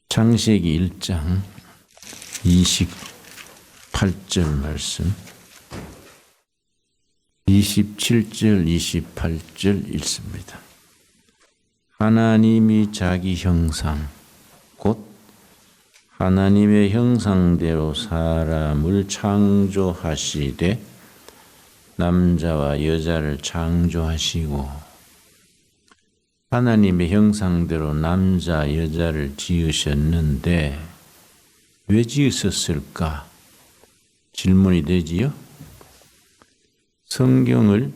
창세기 1장 28절 말씀, 27절, 28절 읽습니다. 하나님이 자기 형상, 곧 하나님의 형상대로 사람을 창조하시되 남자와 여자를 창조하시고, 하나님의 형상대로 남자 여자를 지으셨는데 왜 지으셨을까? 질문이 되지요. 성경을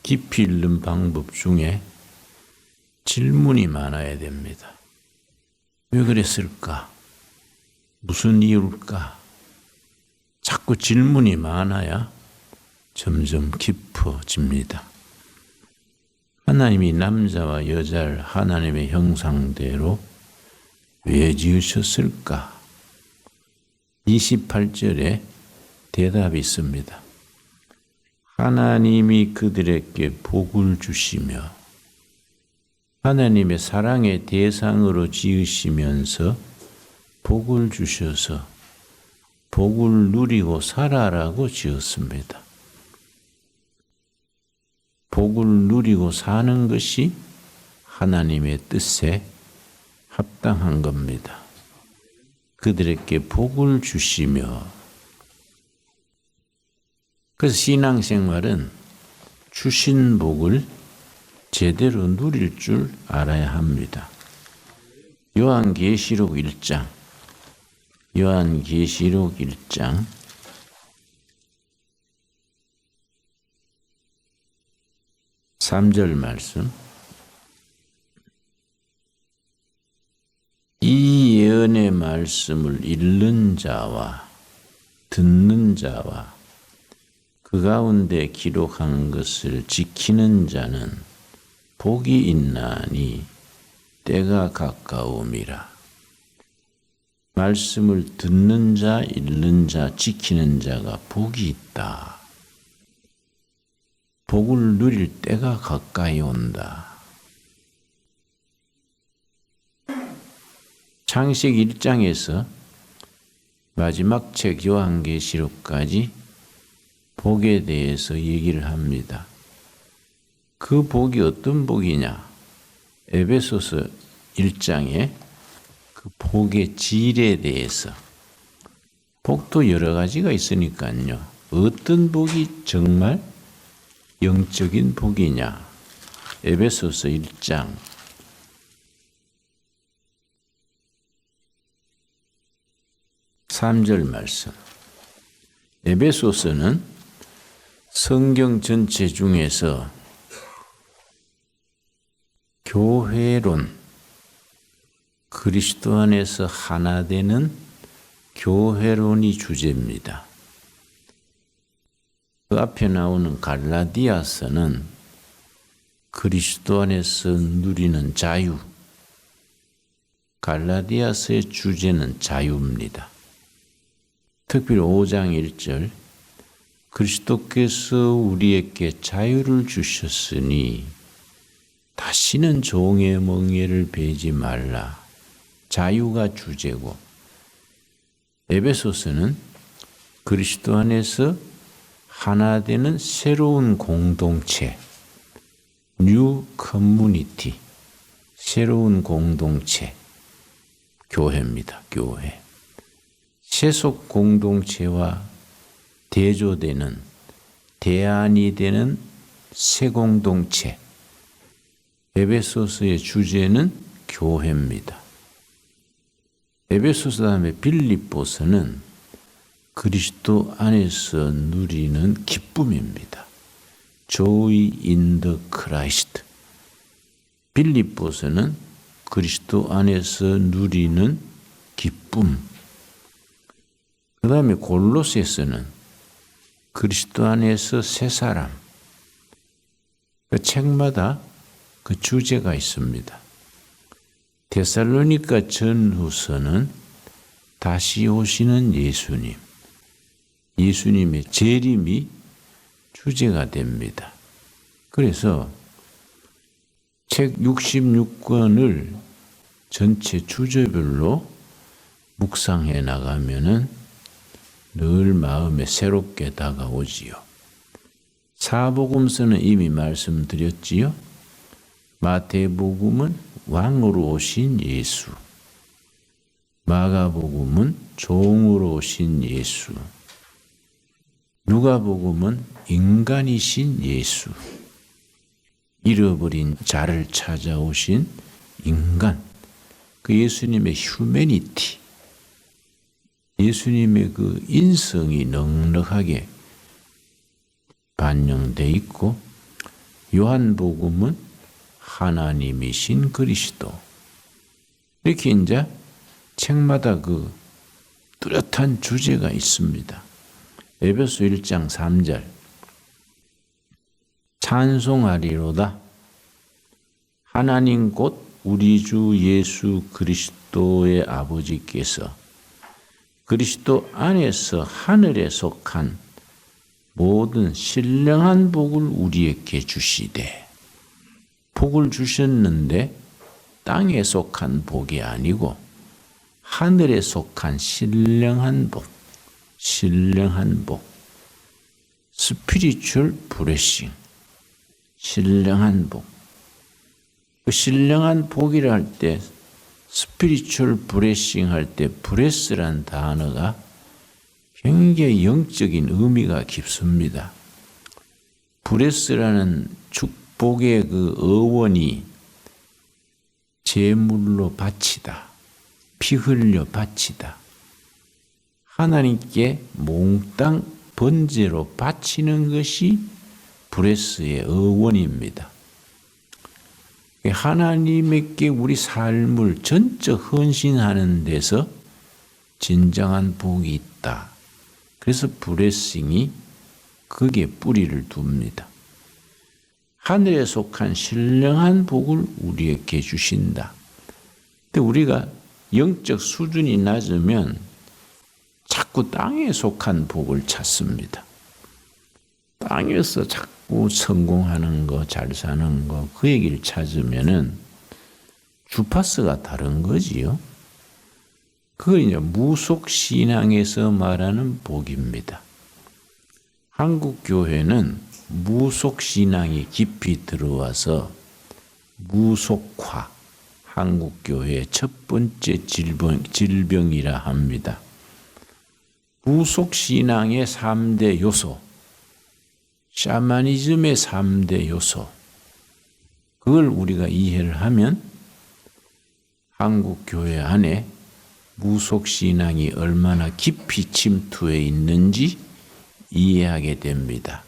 깊이 읽는 방법 중에 질문이 많아야 됩니다. 왜 그랬을까? 무슨 이유일까? 자꾸 질문이 많아야 점점 깊어집니다. 하나님이 남자와 여자를 하나님의 형상대로 왜 지으셨을까? 28절에 대답이 있습니다. 하나님이 그들에게 복을 주시며, 하나님의 사랑의 대상으로 지으시면서 복을 주셔서 복을 누리고 살아라고 지었습니다. 복을 누리고 사는 것이 하나님의 뜻에 합당한 겁니다. 그들에게 복을 주시며, 그래서 신앙생활은 주신 복을 제대로 누릴 줄 알아야 합니다. 요한계시록 1장 3절 말씀. 이 예언의 말씀을 읽는 자와 듣는 자와 그 가운데 기록한 것을 지키는 자는 복이 있나니 때가 가까움이라. 말씀을 듣는 자, 읽는 자, 지키는 자가 복이 있다. 복을 누릴 때가 가까이 온다. 창세기 1장에서 마지막 책 요한계시록까지 복에 대해서 얘기를 합니다. 그 복이 어떤 복이냐? 에베소서 1장에 그 복의 질에 대해서, 복도 여러 가지가 있으니까요. 어떤 복이 정말 영적인 복이냐? 에베소서 1장 3절 말씀. 에베소서는 성경 전체 중에서 교회론, 그리스도 안에서 하나 되는 교회론이 주제입니다. 그 앞에 나오는 갈라디아서는 그리스도 안에서 누리는 자유, 갈라디아서의 주제는 자유입니다. 특별히 5장 1절, 그리스도께서 우리에게 자유를 주셨으니 다시는 종의 멍에를 베지 말라. 자유가 주제고, 에베소서는 그리스도 안에서 하나 되는 새로운 공동체, 뉴 커뮤니티, 새로운 공동체, 교회입니다. 교회. 세속 공동체와 대조되는, 대안이 되는 새 공동체. 에베소서의 주제는 교회입니다. 에베소서 다음에 빌립보서는 그리스도 안에서 누리는 기쁨입니다. Joy in the Christ. 빌립보서는 그리스도 안에서 누리는 기쁨. 그 다음에 골로새서는 그리스도 안에서 새 사람. 그 책마다 그 주제가 있습니다. 데살로니가 전후서는 다시 오시는 예수님, 예수님의 재림이 주제가 됩니다. 그래서 책 66권을 전체 주제별로 묵상해 나가면은 늘 마음에 새롭게 다가오지요. 사복음서는 이미 말씀드렸지요. 마태복음은 왕으로 오신 예수, 마가복음은 종으로 오신 예수, 누가복음은 인간이신 예수, 잃어버린 자를 찾아오신 인간, 그 예수님의 휴메니티, 예수님의 그 인성이 넉넉하게 반영되어 있고, 요한복음은 하나님이신 그리스도. 이렇게 이제 책마다 그 뚜렷한 주제가 있습니다. 에베소 1장 3절 찬송하리로다. 하나님 곧 우리 주 예수 그리스도의 아버지께서 그리스도 안에서 하늘에 속한 모든 신령한 복을 우리에게 주시되, 복을 주셨는데 땅에 속한 복이 아니고 하늘에 속한 신령한 복, 신령한 복, 스피리추얼 브레싱, 신령한 복. 그 신령한 복이라 할 때, 스피리추얼 브레싱 할 때 브레스란 단어가 굉장히 영적인 의미가 깊습니다. 브레스라는 축복의 그 어원이 제물로 바치다, 피 흘려 바치다, 하나님께 몽땅 번제로 바치는 것이 브레스의 어원입니다. 하나님께 우리 삶을 전적 헌신하는 데서 진정한 복이 있다. 그래서 브레싱이 거기에 뿌리를 둡니다. 하늘에 속한 신령한 복을 우리에게 주신다. 근데 우리가 영적 수준이 낮으면 자꾸 땅에 속한 복을 찾습니다. 땅에서 자꾸 성공하는 거, 잘 사는 거, 그 얘기를 찾으면은 주파수가 다른 거지요. 그걸 이제 무속신앙에서 말하는 복입니다. 한국 교회는 무속신앙이 깊이 들어와서 무속화, 한국 교회의 첫 번째 질병이라 합니다. 무속신앙의 3대 요소, 샤머니즘의 3대 요소, 그걸 우리가 이해를 하면 한국 교회 안에 무속신앙이 얼마나 깊이 침투해 있는지 이해하게 됩니다.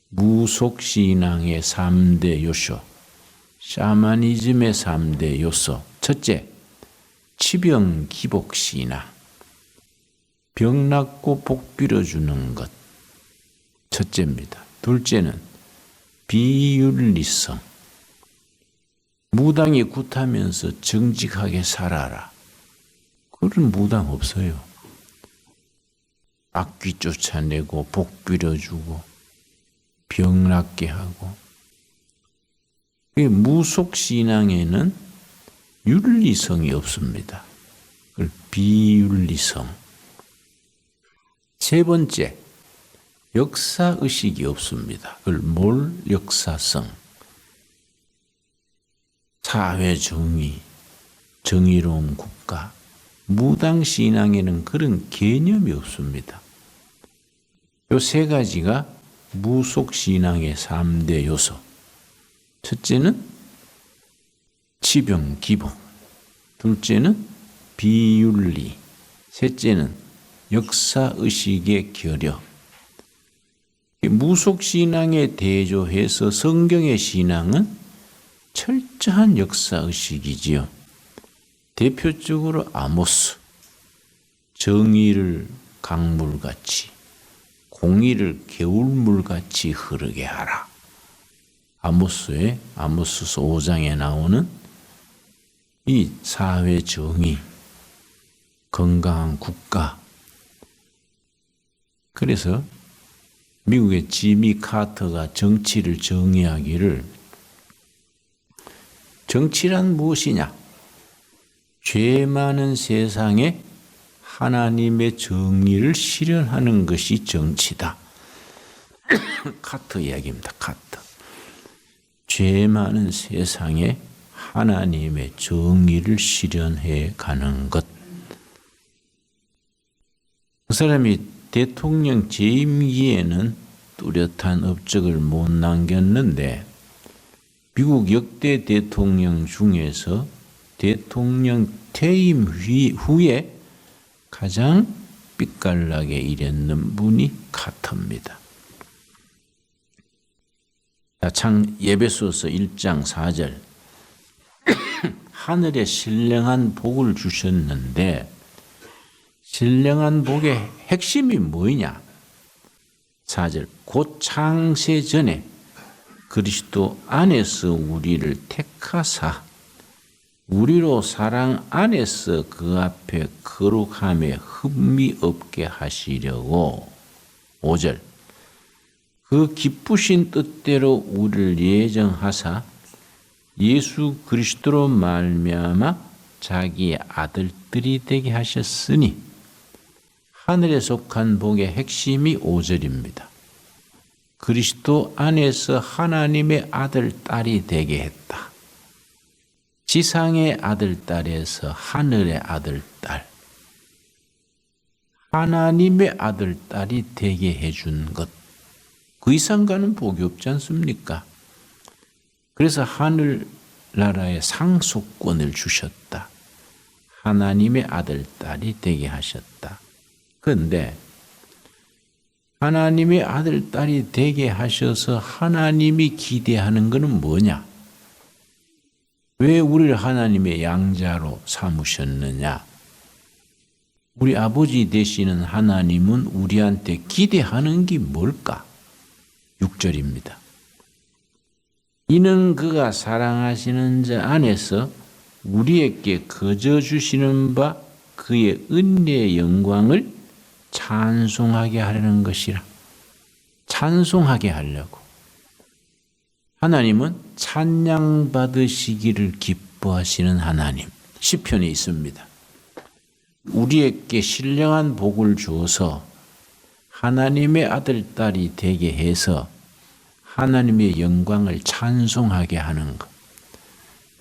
무속신앙의 3대 요소, 샤머니즘의 3대 요소. 첫째, 치병기복신앙. 병 낫고 복 빌어주는 것. 첫째입니다. 둘째는 비윤리성. 무당이 굿하면서 정직하게 살아라. 그런 무당 없어요. 악귀 쫓아내고 복 빌어주고 병 낫게 하고. 무속신앙에는 윤리성이 없습니다. 그걸 비윤리성. 세 번째, 역사의식이 없습니다. 그걸 몰역사성. 사회정의, 정의로운 국가. 무당신앙에는 그런 개념이 없습니다. 이 세 가지가 무속신앙의 3대 요소. 첫째는 치병기복, 둘째는 비윤리, 셋째는 역사의식의 결여. 무속신앙에 대조해서 성경의 신앙은 철저한 역사의식이지요. 대표적으로 아모스, 정의를 강물같이, 공의를 개울물같이 흐르게 하라. 아모스의 아모스서 5장에 나오는 이 사회 정의, 건강한 국가. 그래서 미국의 지미 카터가 정치를 정의하기를, 정치란 무엇이냐? 죄 많은 세상에 하나님의 정의를 실현하는 것이 정치다. 카트 이야기입니다. 카트. 죄 많은 세상에 하나님의 정의를 실현해 가는 것. 그 사람이 대통령 재임기에는 뚜렷한 업적을 못 남겼는데 미국 역대 대통령 중에서 대통령 퇴임 후에 가장 삐깔나게 일했는 분이 카터입니다. 예배소서 1장 4절 하늘에 신령한 복을 주셨는데 신령한 복의 핵심이 뭐냐? 4절 곧 창세 전에 그리스도 안에서 우리를 택하사 우리로 사랑 안에서 그 앞에 거룩함에 흠이 없게 하시려고 5절 그 기쁘신 뜻대로 우리를 예정하사 예수 그리스도로 말미암아 자기의 아들들이 되게 하셨으니 하늘에 속한 복의 핵심이 5절입니다. 그리스도 안에서 하나님의 아들, 딸이 되게 했다. 지상의 아들, 딸에서 하늘의 아들, 딸. 하나님의 아들, 딸이 되게 해준 것. 그 이상 가는 복이 없지 않습니까? 그래서 하늘나라의 상속권을 주셨다. 하나님의 아들, 딸이 되게 하셨다. 그런데 하나님의 아들, 딸이 되게 하셔서 하나님이 기대하는 것은 뭐냐? 왜 우리를 하나님의 양자로 삼으셨느냐? 우리 아버지 되시는 하나님은 우리한테 기대하는 게 뭘까? 6절입니다. 이는 그가 사랑하시는 자 안에서 우리에게 거저 주시는 바 그의 은혜의 영광을 찬송하게 하려는 것이라. 찬송하게 하려고. 하나님은 찬양 받으시기를 기뻐하시는 하나님. 시편에 있습니다. 우리에게 신령한 복을 주어서 하나님의 아들, 딸이 되게 해서 하나님의 영광을 찬송하게 하는 것.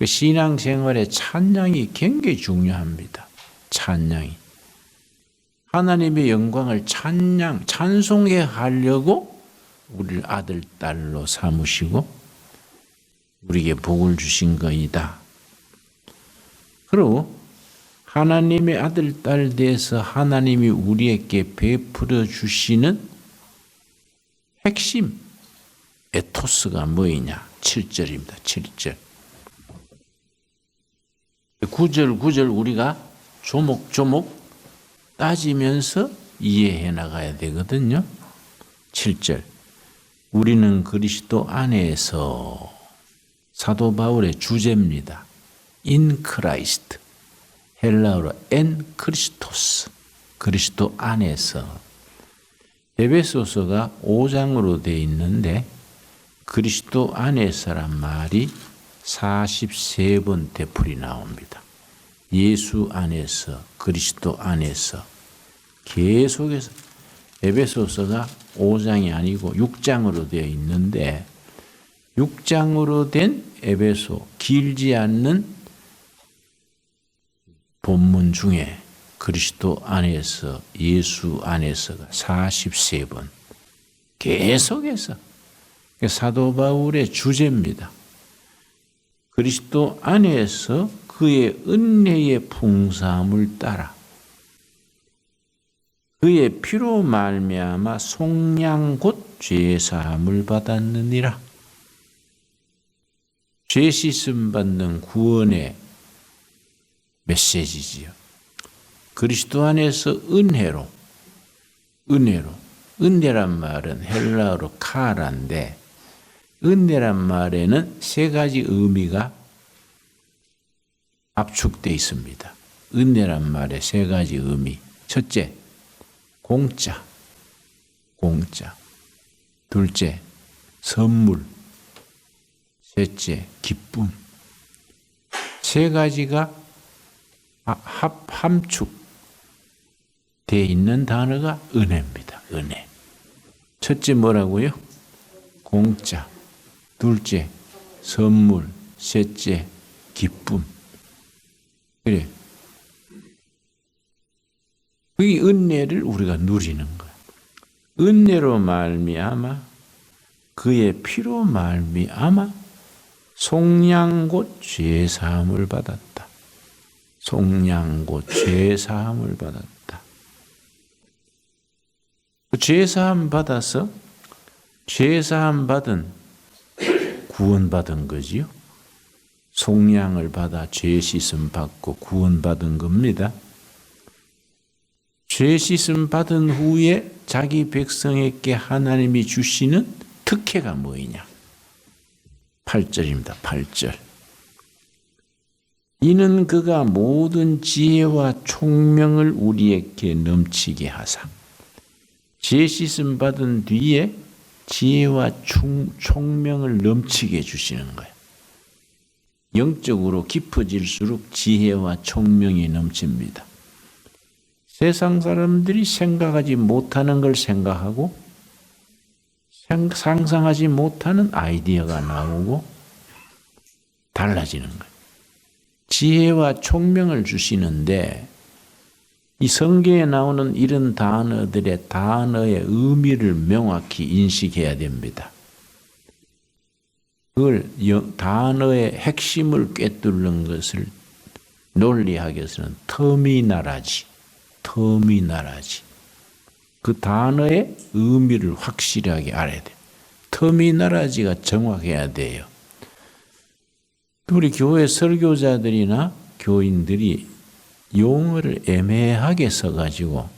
신앙생활에 찬양이 굉장히 중요합니다. 찬양이. 하나님의 영광을 찬송해 하려고 우리를 아들, 딸로 삼으시고 우리에게 복을 주신 거이다. 그리고 하나님의 아들, 딸 돼서 하나님이 우리에게 베풀어 주시는 핵심 에토스가 뭐이냐? 7절입니다. 7절. 9절 우리가 조목조목 따지면서 이해해 나가야 되거든요. 7절. 우리는 그리스도 안에서 사도 바울의 주제입니다. In Christ. 헬라어로 en Christos. 그리스도 안에서. 에베소서가 5장으로 되어 있는데 그리스도 안에서란 말이 43번 되풀이 나옵니다. 예수 안에서, 그리스도 안에서 계속해서 에베소서가 5장이 아니고 6장으로 되어 있는데 6장으로 된 에베소 길지 않는 본문 중에 그리스도 안에서, 예수 안에서가 43번 계속해서 사도 바울의 주제입니다. 그리스도 안에서 그의 은혜의 풍성함을 따라 그의 피로 말미암아 속량 곧 죄사함을 받았느니라. 죄 씻음 받는 구원의 메시지지요. 그리스도 안에서 은혜로 은혜란 말은 헬라어로 카라인데 은혜란 말에는 세 가지 의미가 압축되어 있습니다. 은혜란 말의 세 가지 의미. 첫째, 공짜. 둘째, 선물. 셋째, 기쁨. 세 가지가 함축돼 있는 단어가 은혜입니다. 은혜. 첫째 뭐라고요? 공짜. 둘째 선물. 셋째 기쁨. 그래. 이 은혜를 우리가 누리는 거야. 은혜로 말미암아 그의 피로 말미암아 속량 곧 죄사함을 받았다. 속량 곧 죄사함을 받았다. 죄사함 받아서 죄사함 받은 구원받은 거지요. 속량을 받아 죄 씻음 받고 구원받은 겁니다. 죄 씻음 받은 후에 자기 백성에게 하나님이 주시는 특혜가 뭐이냐? 8절입니다. 8절. 이는 그가 모든 지혜와 총명을 우리에게 넘치게 하사. 죄 씻음 받은 뒤에 지혜와 총명을 넘치게 주시는 거예요. 영적으로 깊어질수록 지혜와 총명이 넘칩니다. 세상 사람들이 생각하지 못하는 걸 생각하고 상상하지 못하는 아이디어가 나오고 달라지는 거예요. 지혜와 총명을 주시는데 이 성경에 나오는 이런 단어들의 단어의 의미를 명확히 인식해야 됩니다. 그걸 단어의 핵심을 꿰뚫는 것을 논리학에서는 터미나라지. 그 단어의 의미를 확실하게 알아야 돼요. 터미나라지가 정확해야 돼요. 우리 교회 설교자들이나 교인들이 용어를 애매하게 써가지고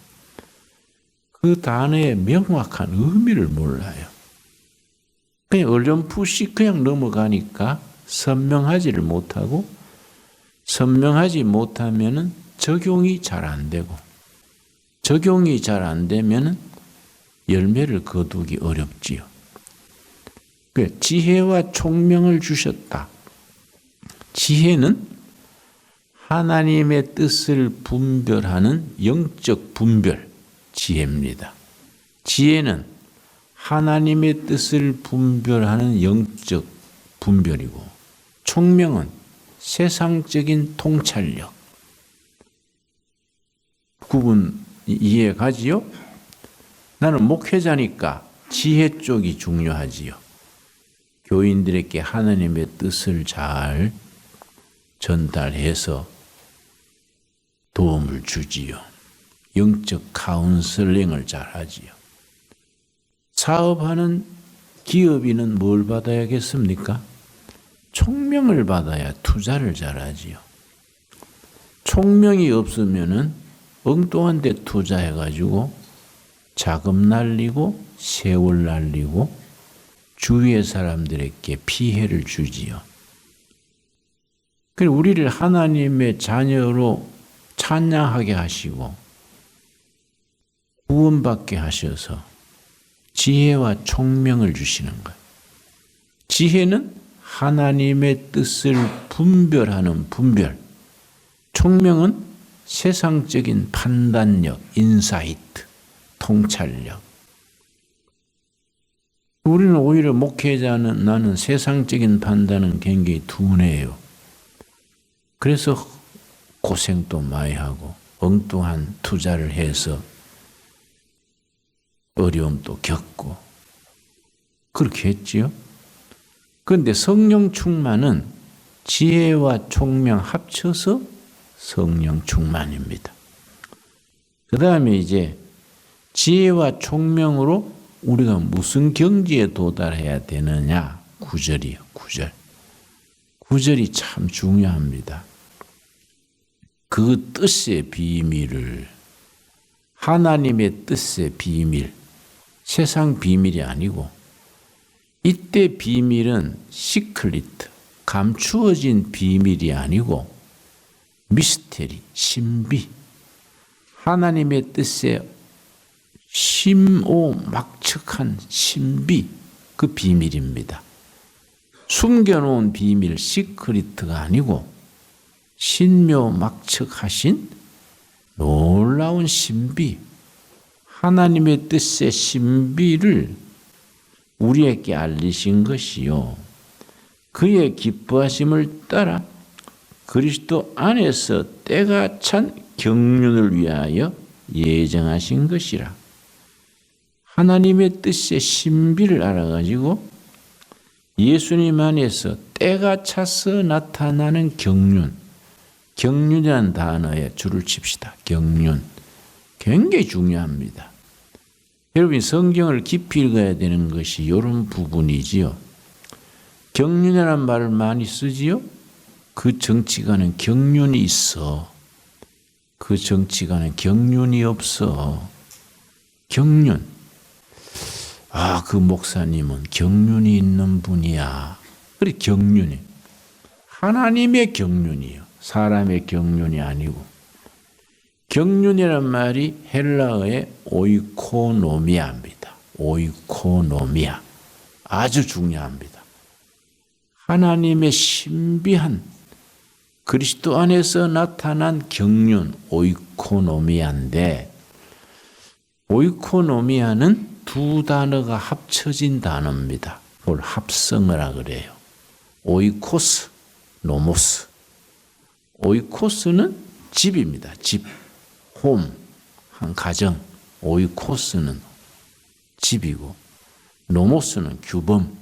그 단어의 명확한 의미를 몰라요. 그냥 어렴풋이 그냥 넘어가니까 선명하지를 못하고 선명하지 못하면은 적용이 잘 안 되고 적용이 잘 안 되면은 열매를 거두기 어렵지요. 지혜와 총명을 주셨다. 지혜는 하나님의 뜻을 분별하는 영적 분별, 지혜입니다. 지혜는 하나님의 뜻을 분별하는 영적 분별이고, 총명은 세상적인 통찰력. 구분 이해 가지요? 나는 목회자니까 지혜 쪽이 중요하지요. 교인들에게 하나님의 뜻을 잘 전달해서 도움을 주지요. 영적 카운슬링을 잘 하지요. 사업하는 기업인은 뭘 받아야겠습니까? 총명을 받아야 투자를 잘 하지요. 총명이 없으면은 엉뚱한 데 투자해가지고 자금 날리고 세월 날리고 주위의 사람들에게 피해를 주지요. 그래서 우리를 하나님의 자녀로 찬양하게 하시고 구원받게 하셔서 지혜와 총명을 주시는 거예요. 지혜는 하나님의 뜻을 분별하는 분별, 총명은 세상적인 판단력, 인사이트, 통찰력. 우리는 오히려 목회자는 나는 세상적인 판단은 굉장히 둔해요. 그래서 고생도 많이 하고 엉뚱한 투자를 해서 어려움도 겪고 그렇게 했지요. 그런데 성령 충만은 지혜와 총명 합쳐서 성령 충만입니다. 그 다음에 이제 지혜와 총명으로 우리가 무슨 경지에 도달해야 되느냐? 9절이요. 9절. 9절이 참 중요합니다. 그 뜻의 비밀을, 하나님의 뜻의 비밀, 세상 비밀이 아니고 이때 비밀은 시크리트, 감추어진 비밀이 아니고 미스테리, 신비, 하나님의 뜻의 심오막측한 신비, 그 비밀입니다. 숨겨놓은 비밀, 시크리트가 아니고 신묘막측하신 놀라운 신비, 하나님의 뜻의 신비를 우리에게 알리신 것이요. 그의 기뻐하심을 따라 그리스도 안에서 때가 찬 경륜을 위하여 예정하신 것이라. 하나님의 뜻의 신비를 알아가지고 예수님 안에서 때가 차서 나타나는 경륜, 경륜이라는 단어에 줄을 칩시다. 경륜. 굉장히 중요합니다. 여러분 성경을 깊이 읽어야 되는 것이 이런 부분이지요. 경륜이라는 말을 많이 쓰지요. 그 정치가는 경륜이 있어. 그 정치가는 경륜이 없어. 경륜. 아, 그 목사님은 경륜이 있는 분이야. 그래, 경륜이. 하나님의 경륜이요. 사람의 경륜이 아니고. 경륜이란 말이 헬라어의 오이코노미아입니다. 오이코노미아. 아주 중요합니다. 하나님의 신비한 그리스도 안에서 나타난 경륜, 오이코노미아인데, 오이코노미아는 두 단어가 합쳐진 단어입니다. 그걸 합성어라 그래요. 오이코스, 노모스. 오이코스는 집입니다. 집, 홈, 한 가정. 오이코스는 집이고, 노모스는 규범.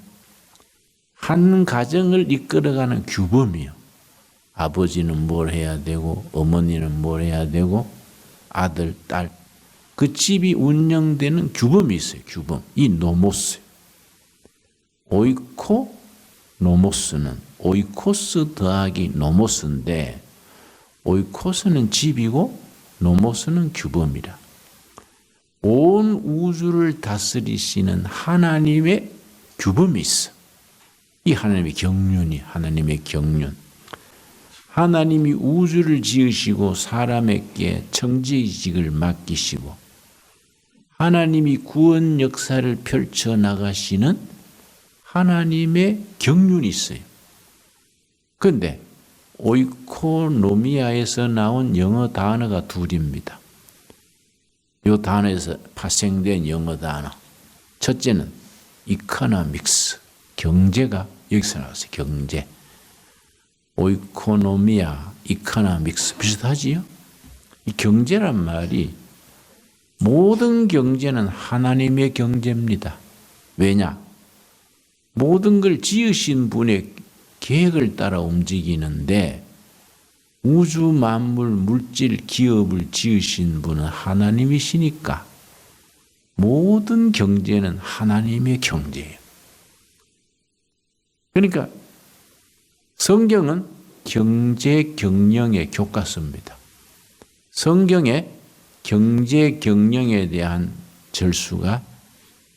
한 가정을 이끌어가는 규범이요. 아버지는 뭘 해야 되고, 어머니는 뭘 해야 되고, 아들, 딸. 그 집이 운영되는 규범이 있어요. 규범. 이 노모스. 오이코, 노모스는 오이코스 더하기 노모스인데, 오이코스는 집이고 노모스는 규범이라. 온 우주를 다스리시는 하나님의 규범이 있어. 이 하나님의 경륜이 하나님의 경륜. 하나님이 우주를 지으시고 사람에게 청지직을 맡기시고 하나님이 구원 역사를 펼쳐 나가시는 하나님의 경륜이 있어요. 그런데 오이코노미아에서 나온 영어 단어가 둘입니다. 이 단어에서 파생된 영어 단어. 첫째는 이코노믹스, 경제가 여기서 나왔어요. 경제. 오이코노미아, 이코노믹스 비슷하지요? 이 경제란 말이 모든 경제는 하나님의 경제입니다. 왜냐? 모든 걸 지으신 분의 계획을 따라 움직이는데 우주 만물 물질 기업을 지으신 분은 하나님이시니까 모든 경제는 하나님의 경제예요. 그러니까 성경은 경제 경영의 교과서입니다. 성경에 경제 경영에 대한 절수가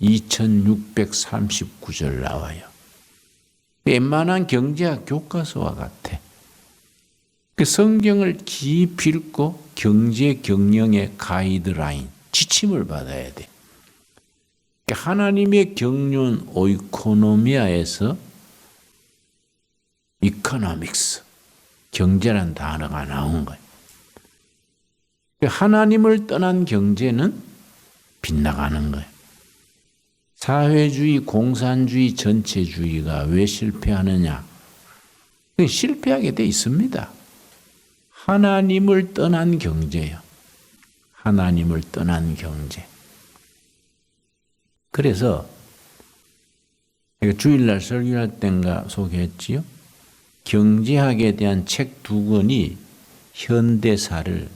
2639절 나와요. 웬만한 경제학 교과서와 같아. 그 성경을 깊이 읽고 경제 경영의 가이드라인, 지침을 받아야 돼. 하나님의 경륜 오이코노미아에서 이코노믹스, 경제란 단어가 나온 거예요. 하나님을 떠난 경제는 빗나가는 거예요. 사회주의, 공산주의, 전체주의가 왜 실패하느냐? 실패하게 돼 있습니다. 하나님을 떠난 경제예요. 하나님을 떠난 경제. 그래서 주일날 설교할 땐가 소개했지요. 경제학에 대한 책 2권이 현대사를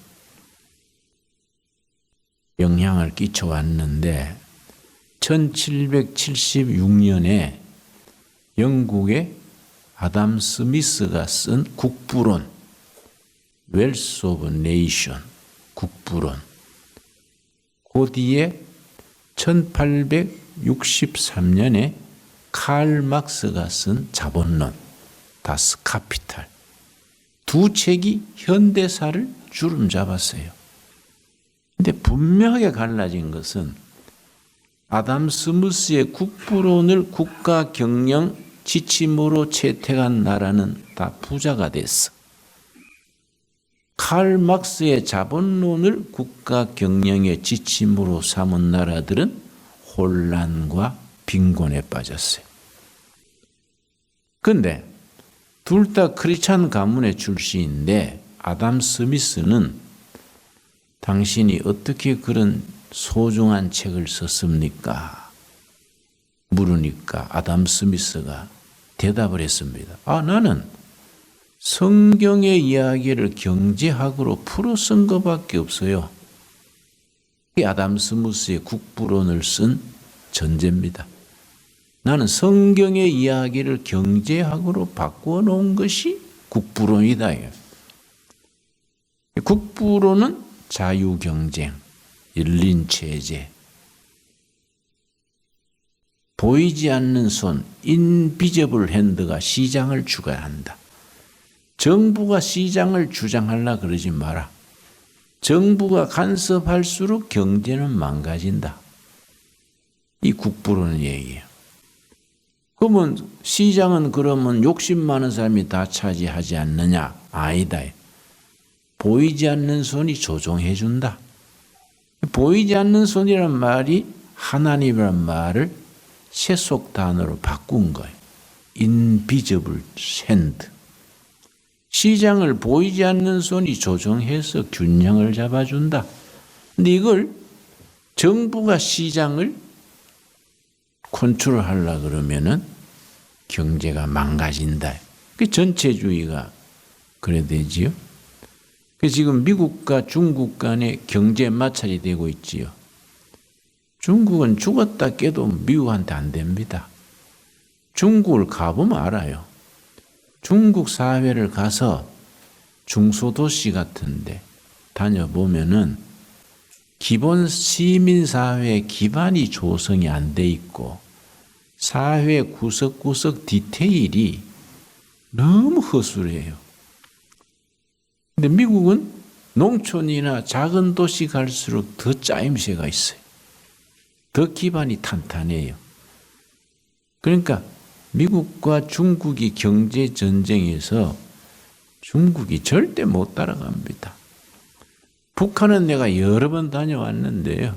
영향을 끼쳐왔는데 1776년에 영국의 아담 스미스가 쓴 국부론, 웰스 오브 네이션, 국부론. 그 뒤에 1863년에 칼 막스가 쓴 자본론, 다스 카피탈. 두 책이 현대사를 주름 잡았어요. 근데 분명하게 갈라진 것은 아담 스미스의 국부론을 국가 경영 지침으로 채택한 나라는 다 부자가 됐어. 칼 막스의 자본론을 국가 경영의 지침으로 삼은 나라들은 혼란과 빈곤에 빠졌어요. 그런데 둘 다 크리스찬 가문의 출신인데 아담 스미스는 당신이 어떻게 그런 소중한 책을 썼습니까? 물으니까 아담 스미스가 대답을 했습니다. 나는 성경의 이야기를 경제학으로 풀어 쓴 것밖에 없어요. 이 아담 스미스의 국부론을 쓴 전제입니다. 나는 성경의 이야기를 경제학으로 바꾸어 놓은 것이 국부론이다. 국부론은 자유경쟁, 열린체제, 보이지 않는 손, 인비저블 핸드가 시장을 주관한다. 정부가 시장을 주장하려 그러지 마라. 정부가 간섭할수록 경제는 망가진다. 이 국부론의 얘기예요. 그러면 시장은 그러면 욕심 많은 사람이 다 차지하지 않느냐? 아니다. 보이지 않는 손이 조종해 준다. 보이지 않는 손이란 말이 하나님이란 말을 세속 단어로 바꾼 거예요. invisible hand. 시장을 보이지 않는 손이 조종해서 균형을 잡아준다. 근데 이걸 정부가 시장을 컨트롤하려고 그러면은 경제가 망가진다. 그 전체주의가 그래 되지요. 그 지금 미국과 중국 간의 경제 마찰이 되고 있지요. 중국은 죽었다 깨도 미국한테 안 됩니다. 중국을 가보면 알아요. 중국 사회를 가서 중소도시 같은데 다녀보면은 기본 시민사회 기반이 조성이 안 돼 있고 사회 구석구석 디테일이 너무 허술해요. 근데 미국은 농촌이나 작은 도시 갈수록 더 짜임새가 있어요. 더 기반이 탄탄해요. 그러니까 미국과 중국이 경제 전쟁에서 중국이 절대 못 따라갑니다. 북한은 내가 여러 번 다녀왔는데요.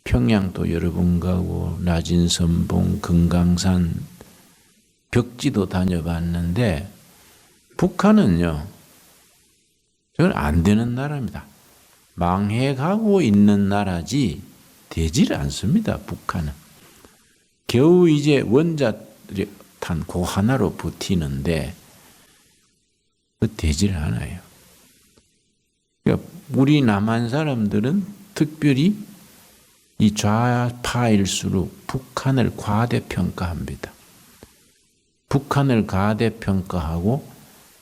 평양도 여러 번 가고 나진선봉, 금강산, 벽지도 다녀봤는데 북한은요. 저건 안 되는 나라입니다. 망해가고 있는 나라지 되지를 않습니다. 북한은. 겨우 이제 원자탄 그 하나로 버티는데 되지를 않아요. 그러니까 우리 남한 사람들은 특별히 이 좌파일수록 북한을 과대평가합니다. 북한을 과대평가하고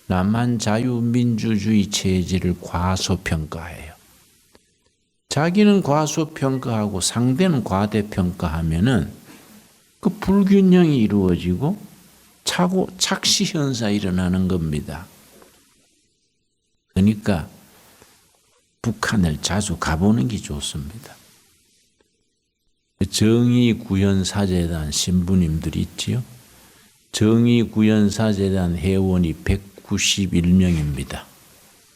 남한 자유민주주의 체제를 과소평가해요. 자기는 과소평가하고 상대는 과대평가하면은 그 불균형이 이루어지고 착시현상이 일어나는 겁니다. 그러니까 북한을 자주 가보는 게 좋습니다. 정의구현사재단 신부님들이 있지요. 정의구현사재단 회원이 191명입니다.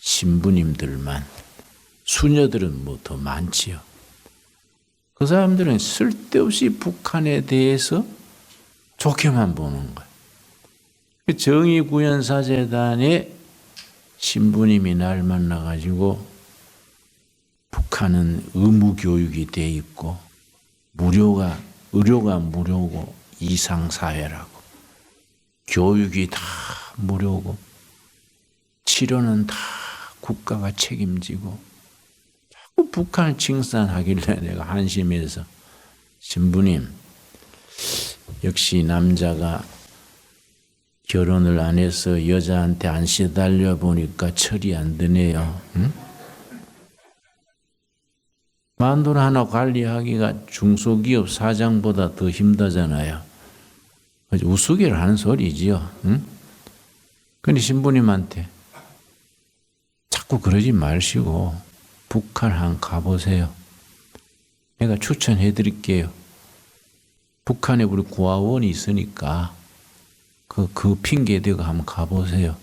신부님들만. 수녀들은 뭐 더 많지요. 그 사람들은 쓸데없이 북한에 대해서 좋게만 보는 거예요. 정의구현사재단의 신부님이 날 만나가지고 북한은 의무교육이 돼 있고 의료가 무료고 이상사회라고 교육이 다 무료고 치료는 다 국가가 책임지고 자꾸 북한을 칭찬하길래 내가 한심해서 신부님 역시 남자가 결혼을 안 해서 여자한테 안 시달려 보니까 철이 안 드네요. 응? 만돈 하나 관리하기가 중소기업 사장보다 더 힘들잖아요. 우스개를 하는 소리지요. 응? 근데 신부님한테 자꾸 그러지 마시고 북한 한번 가보세요. 내가 추천해 드릴게요. 북한에 우리 고아원이 있으니까 그 핑계 대고 한번 가보세요.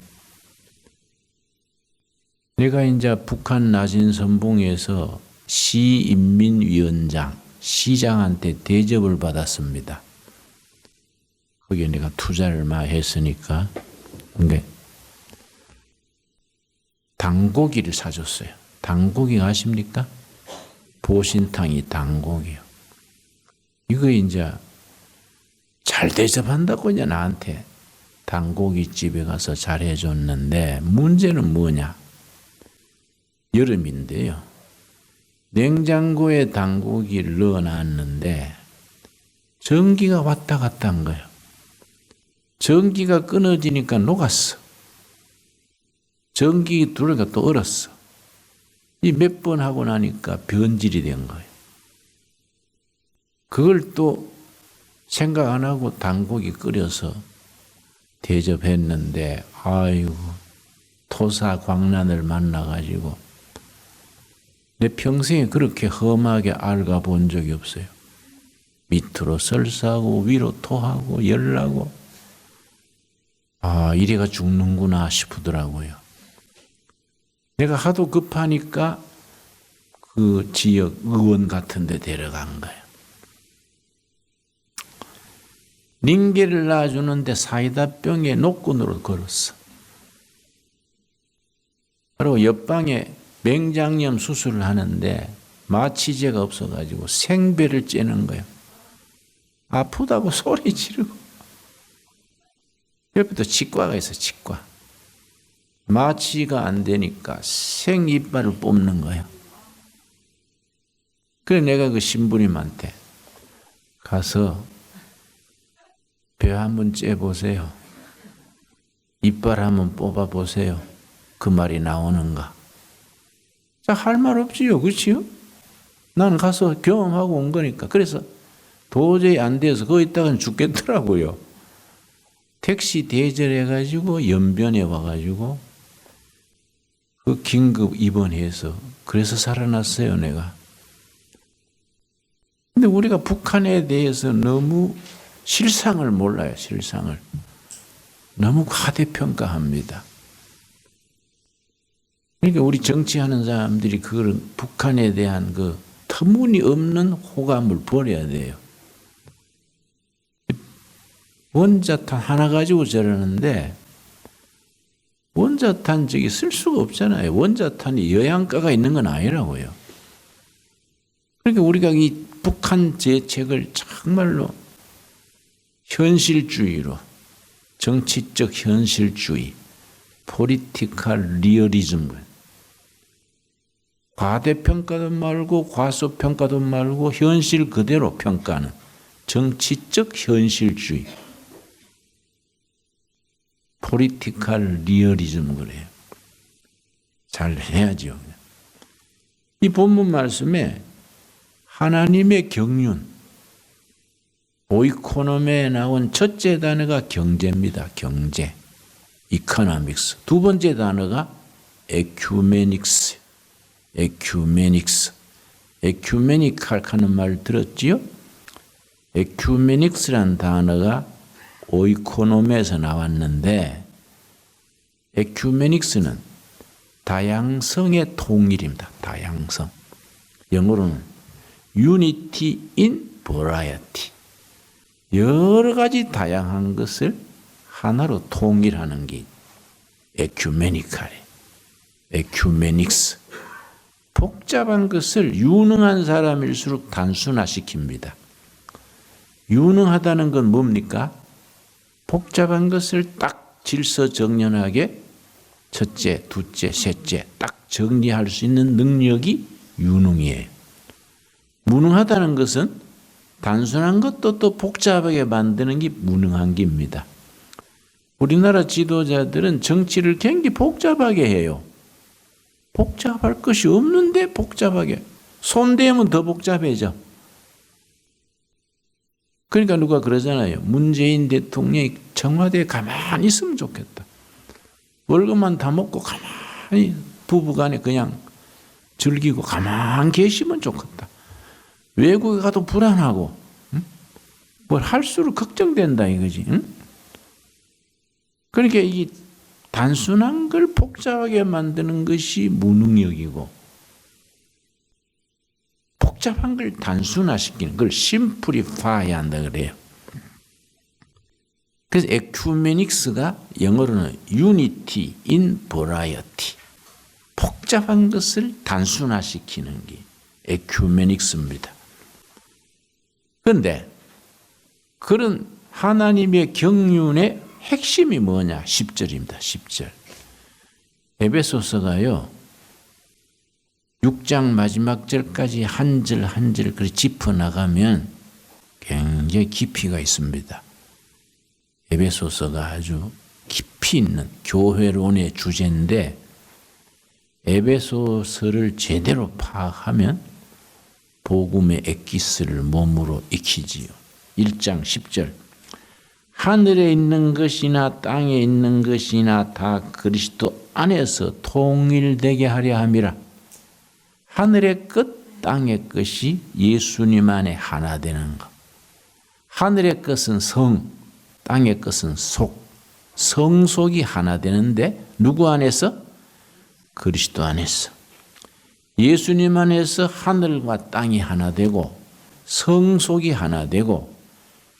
내가 이제 북한 나진선봉에서 시인민위원장, 시장한테 대접을 받았습니다. 거기에 내가 투자를 많이 했으니까. 근데 당고기를 사줬어요. 당고기 아십니까? 보신탕이 당고기요. 이거 이제 잘 대접한다고 이제 나한테 당고기 집에 가서 잘 해줬는데 문제는 뭐냐? 여름인데요. 냉장고에 당고기를 넣어놨는데 전기가 왔다 갔다 한 거예요. 전기가 끊어지니까 녹았어. 전기 들어오니까 또 얼었어. 이 몇 번 하고 나니까 변질이 된 거예요. 그걸 또 생각 안 하고 당고기 끓여서 대접했는데 아이고 토사광란을 만나가지고 내 평생에 그렇게 험하게 앓아 본 적이 없어요. 밑으로 설사하고 위로 토하고 열나고 아 이래가 죽는구나 싶더라고요. 내가 하도 급하니까 그 지역 의원 같은 데 데려간 거예요. 링게를 놔주는데 사이다 병에 노끈으로 걸었어. 그리고 옆방에 맹장염 수술을 하는데 마취제가 없어가지고 생배를 째는 거예요. 아프다고 소리 지르고. 옆에 또 치과가 있어, 치과. 마취가 안 되니까 생이빨을 뽑는 거예요. 그래 내가 그 신부님한테 가서 배 한번 째보세요. 이빨 한번 뽑아보세요. 그 말이 나오는가. 자, 할 말 없지요. 그렇지요? 나는 가서 경험하고 온 거니까. 그래서 도저히 안 돼서 거기 있다가는 죽겠더라고요. 택시 대절해가지고 연변에 와가지고 그 긴급 입원해서 그래서 살아났어요, 내가. 근데 우리가 북한에 대해서 너무 실상을 몰라요, 실상을. 너무 과대평가합니다. 그러니까 우리 정치하는 사람들이 그걸 북한에 대한 그 터무니없는 호감을 버려야 돼요. 원자탄 하나 가지고 저러는데 원자탄 저기 쓸 수가 없잖아요. 원자탄이 영양가가 있는 건 아니라고요. 그러니까 우리가 이 북한 정책을 정말로 현실주의로 정치적 현실주의, 포리티컬 리얼리즘 과대평가도 말고 과소평가도 말고 현실 그대로 평가하는 정치적 현실주의 포리티컬 리얼리즘 그래요. 잘 해야죠. 이 본문 말씀에 하나님의 경륜 오이코노미에 나온 첫째 단어가 경제입니다. 경제, 이코노믹스. 두 번째 단어가 에큐메닉스, 에큐메닉스. 에큐메니칼 하는 말 들었지요? 에큐메닉스라는 단어가 오이코노미에서 나왔는데 에큐메닉스는 다양성의 통일입니다. 다양성. 영어로는 unity in variety. 여러 가지 다양한 것을 하나로 통일하는 게 에큐메니칼이에요. 에큐메닉스. 복잡한 것을 유능한 사람일수록 단순화시킵니다. 유능하다는 건 뭡니까? 복잡한 것을 딱 질서정연하게 첫째, 둘째, 셋째 딱 정리할 수 있는 능력이 유능이에요. 무능하다는 것은 단순한 것도 또 복잡하게 만드는 게 무능한 게입니다. 우리나라 지도자들은 정치를 굉장히 복잡하게 해요. 복잡할 것이 없는데 복잡하게. 손대면 더 복잡해져. 그러니까 누가 그러잖아요. 문재인 대통령이 청와대에 가만히 있으면 좋겠다. 월급만 다 먹고 가만히 부부간에 그냥 즐기고 가만히 계시면 좋겠다. 외국에 가도 불안하고 뭘 할수록 걱정된다 이거지. 그러니까 이 단순한 걸 복잡하게 만드는 것이 무능력이고, 복잡한 걸 단순화시키는 걸 심플리파이 한다 그래요. 그래서 에큐메닉스가 영어로는 unity in variety. 복잡한 것을 단순화시키는 게 에큐메닉스입니다. 그런데 그런 하나님의 경륜의 핵심이 뭐냐? 10절입니다. 10절. 에베소서가요, 6장 마지막 절까지 한 절 한 절 그렇게 짚어나가면 굉장히 깊이가 있습니다. 에베소서가 아주 깊이 있는 교회론의 주제인데, 에베소서를 제대로 파악하면 복음의 엑기스를 몸으로 익히지요. 1장 10절. 하늘에 있는 것이나 땅에 있는 것이나 다 그리스도 안에서 통일되게 하려 함이라. 하늘의 끝, 땅의 것이 예수님 안에 하나 되는 것. 하늘의 것은 성, 땅의 것은 속. 성속이 하나 되는데 누구 안에서? 그리스도 안에서. 예수님 안에서 하늘과 땅이 하나 되고 성속이 하나 되고,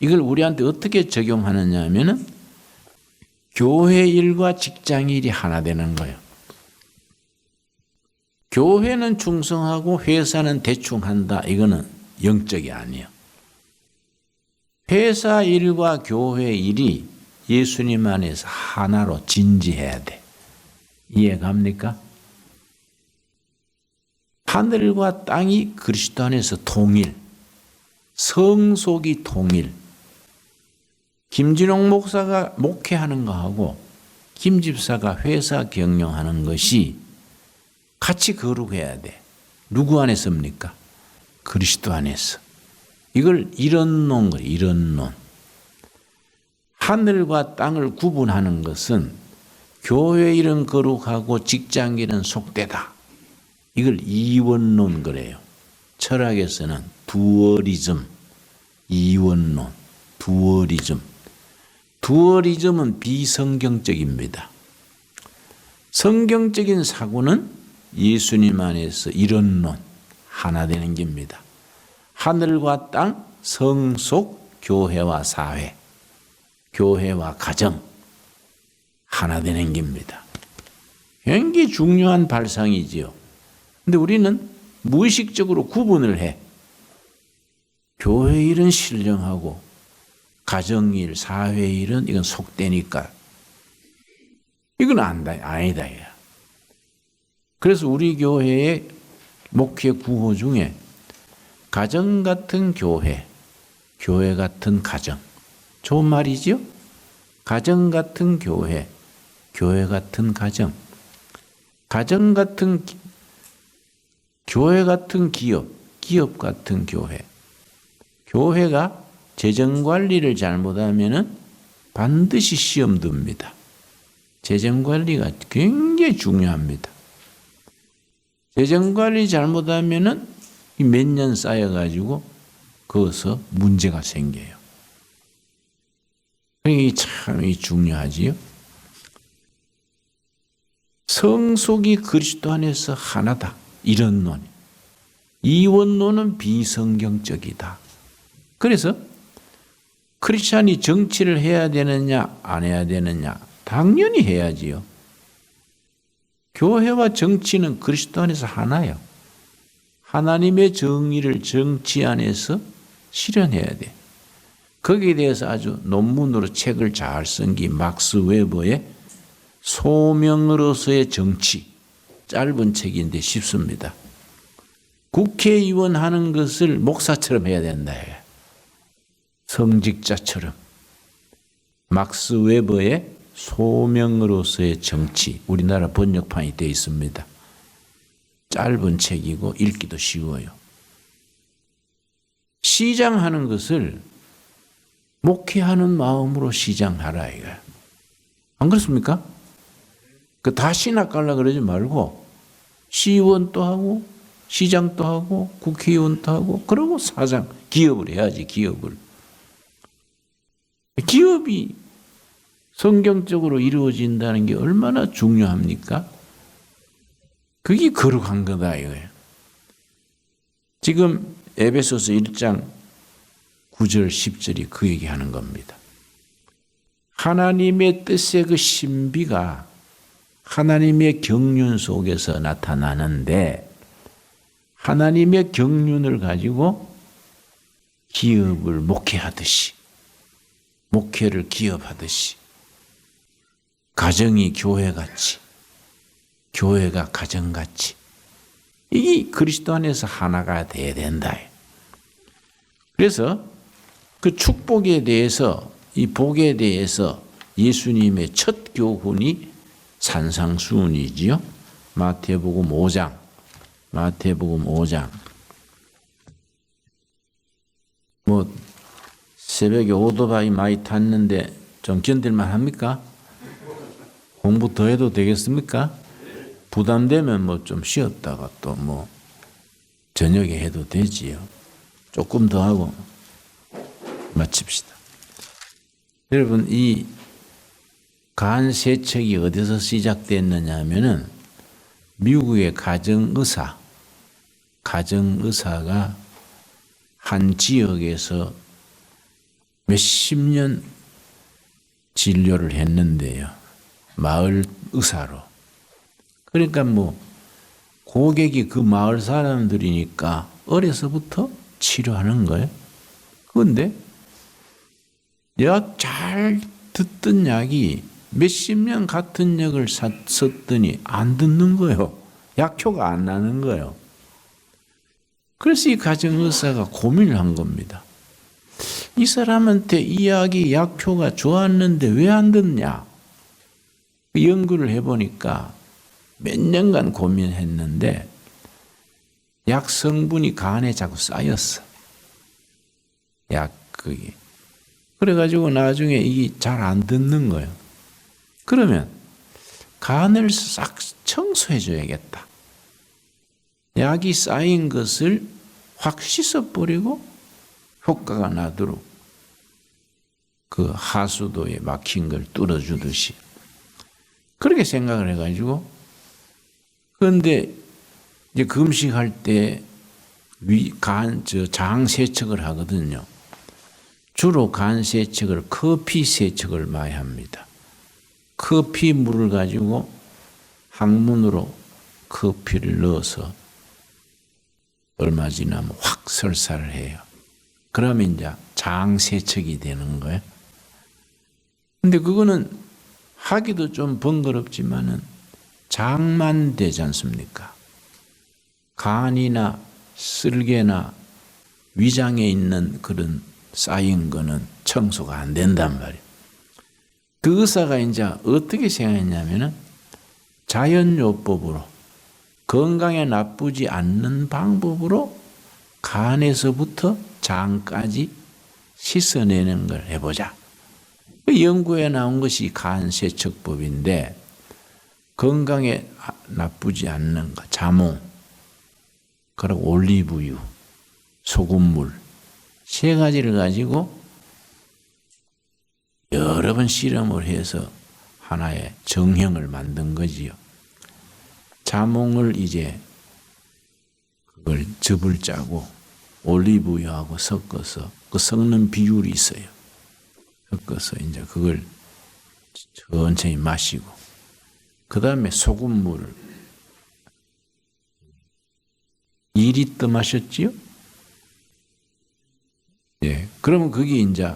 이걸 우리한테 어떻게 적용하느냐 하면은 교회 일과 직장 일이 하나 되는 거예요. 교회는 충성하고 회사는 대충 한다. 이거는 영적이 아니에요. 회사 일과 교회 일이 예수님 안에서 하나로 진지해야 돼. 이해갑니까? 하늘과 땅이 그리스도 안에서 통일, 성속이 통일. 김진홍 목사가 목회하는 거하고 김 집사가 회사 경영하는 것이 같이 거룩해야 돼. 누구 안에서입니까? 그리스도 안에서. 이걸 이런론 거예요. 이런론. 하늘과 땅을 구분하는 것은 교회 일은 거룩하고 직장 일은 속되다. 이걸 이원론 그래요. 철학에서는 두어리즘, 이원론, 두어리즘. 두어리즘은 비성경적입니다. 성경적인 사고는 예수님 안에서 이런론, 하나 되는 겁니다. 하늘과 땅, 성속, 교회와 사회, 교회와 가정, 하나 되는 겁니다. 굉장히 중요한 발상이지요. 근데 우리는 무의식적으로 구분을 해. 교회 일은 신령하고 가정일, 사회일은 이건 속되니까. 이건 아니다. 그래서 우리 교회의 목회 구호 중에 가정 같은 교회, 교회 같은 가정. 좋은 말이지요? 가정 같은 교회, 교회 같은 가정. 가정 같은 교회 같은 기업, 기업 같은 교회. 교회가 재정 관리를 잘못하면은 반드시 시험 듭니다. 재정 관리가 굉장히 중요합니다. 재정 관리 잘못하면은 몇 년 쌓여가지고 거기서 문제가 생겨요. 이게 참 중요하지요. 성속이 그리스도 안에서 하나다. 이런 논. 이원론은 비성경적이다. 그래서 크리스찬이 정치를 해야 되느냐 안 해야 되느냐? 당연히 해야지요. 교회와 정치는 그리스도 안에서 하나예요. 하나님의 정의를 정치 안에서 실현해야 돼. 거기에 대해서 아주 논문으로 책을 잘 쓴 게 막스 웨버의 소명으로서의 정치, 짧은 책인데 쉽습니다. 국회의원 하는 것을 목사처럼 해야 된다. 성직자처럼. 막스 웨버의 소명으로서의 정치, 우리나라 번역판이 되어 있습니다. 짧은 책이고 읽기도 쉬워요. 시장하는 것을 목회하는 마음으로 시장하라 이거야. 안 그렇습니까? 다 신학 갈라 그러지 말고 시의원도 하고 시장도 하고 국회의원도 하고 그러고 사장, 기업을 해야지. 기업이 성경적으로 이루어진다는 게 얼마나 중요합니까? 그게 거룩한 거다 이거예요. 지금 에베소서 1장 9절 10절이 그 얘기하는 겁니다. 하나님의 뜻의 그 신비가 하나님의 경륜 속에서 나타나는데 하나님의 경륜을 가지고 기업을 목회하듯이 목회를 기업하듯이 가정이 교회같이 교회가 가정같이 이게 그리스도 안에서 하나가 돼야 된다. 그래서 그 축복에 대해서 이 복에 대해서 예수님의 첫 교훈이 산상수훈이지요. 마태복음 5장 뭐 새벽에 오토바이 많이 탔는데 좀 견딜만 합니까? 공부 더 해도 되겠습니까? 부담되면 뭐 좀 쉬었다가 또 뭐 저녁에 해도 되지요. 조금 더 하고 마칩시다. 여러분 이 간세척이 어디서 시작됐느냐 하면은 미국의 가정의사가 한 지역에서 몇십 년 진료를 했는데요. 마을 의사로. 그러니까 뭐 고객이 그 마을 사람들이니까 어려서부터 치료하는 거예요. 그런데 약 잘 듣던 약이 몇십 년 같은 약을 썼더니 안 듣는 거예요. 약효가 안 나는 거예요. 그래서 이 가정의사가 고민을 한 겁니다. 이 사람한테 이 약이 약효가 좋았는데 왜 안 듣냐? 연구를 해보니까 몇 년간 고민했는데 약 성분이 간에 자꾸 쌓였어. 그게. 그래가지고 나중에 이게 잘 안 듣는 거예요. 그러면 간을 싹 청소해줘야겠다. 약이 쌓인 것을 확 씻어버리고 효과가 나도록 그 하수도에 막힌 걸 뚫어주듯이 그렇게 생각을 해가지고 그런데 이제 금식할 때 장 세척을 하거든요. 주로 간 세척을 커피 세척을 많이 합니다. 커피 물을 가지고 항문으로 커피를 넣어서 얼마 지나면 확 설사를 해요. 그러면 이제 장 세척이 되는 거예요. 근데 그거는 하기도 좀 번거롭지만은 장만 되지 않습니까? 간이나 쓸개나 위장에 있는 그런 쌓인 거는 청소가 안 된단 말이에요. 그 의사가 이제 어떻게 생각했냐면은 자연요법으로 건강에 나쁘지 않는 방법으로 간에서부터 장까지 씻어내는 걸 해보자. 그 연구에 나온 것이 간세척법인데 건강에 나쁘지 않는 거, 자몽, 그리고 올리브유, 소금물 세 가지를 가지고 여러 번 실험을 해서 하나의 정형을 만든 거지요. 자몽을 이제 그걸 즙을 짜고 올리브유하고 섞어서 그 섞는 비율이 있어요. 섞어서 이제 그걸 천천히 마시고 그 다음에 소금물을 2리터 마셨지요? 예. 그러면 그게 이제